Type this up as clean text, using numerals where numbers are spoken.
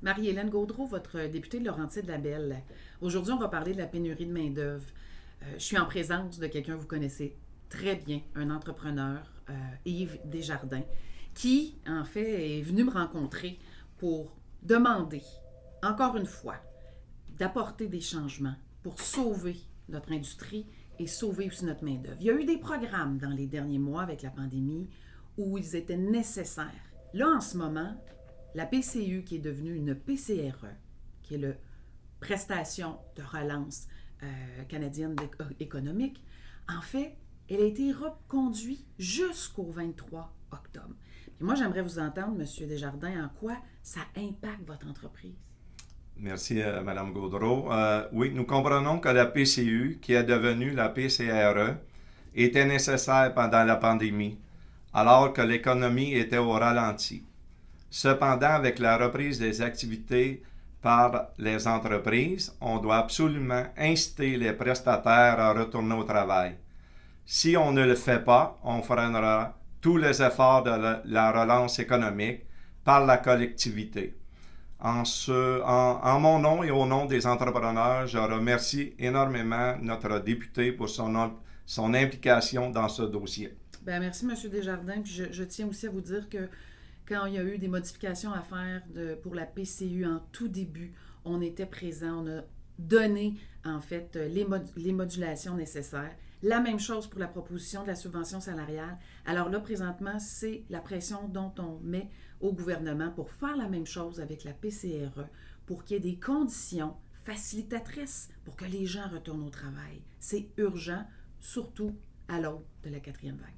Marie-Hélène Gaudreault, votre députée de Laurentides-Labelle. Aujourd'hui, on va parler de la pénurie de main-d'œuvre. Je suis en présence de quelqu'un que vous connaissez très bien, un entrepreneur, Yves Desjardins, qui, en fait, est venu me rencontrer pour demander, encore une fois, d'apporter des changements pour sauver notre industrie et sauver aussi notre main-d'œuvre. Il y a eu des programmes dans les derniers mois avec la pandémie où ils étaient nécessaires. Là, en ce moment, la PCU, qui est devenue une PCRE, qui est la prestation de relance canadienne économique, en fait, elle a été reconduite jusqu'au 23 octobre. Puis moi, j'aimerais vous entendre, M. Desjardins, en quoi ça impacte votre entreprise. Merci, Mme Gaudreault. Oui, nous comprenons que la PCU, qui est devenue la PCRE, était nécessaire pendant la pandémie, alors que l'économie était au ralenti. Cependant, avec la reprise des activités par les entreprises, on doit absolument inciter les prestataires à retourner au travail. Si on ne le fait pas, on freinera tous les efforts de la relance économique par la collectivité. En mon nom et au nom des entrepreneurs, je remercie énormément notre député pour son implication dans ce dossier. Bien, merci, M. Desjardins. Puis je tiens aussi à vous dire que quand il y a eu des modifications à faire pour la PCU en tout début, on était présent, on a donné en fait les modulations nécessaires. La même chose pour la proposition de la subvention salariale. Alors là, présentement, c'est la pression dont on met au gouvernement pour faire la même chose avec la PCRE, pour qu'il y ait des conditions facilitatrices pour que les gens retournent au travail. C'est urgent, surtout à l'aube de la quatrième vague.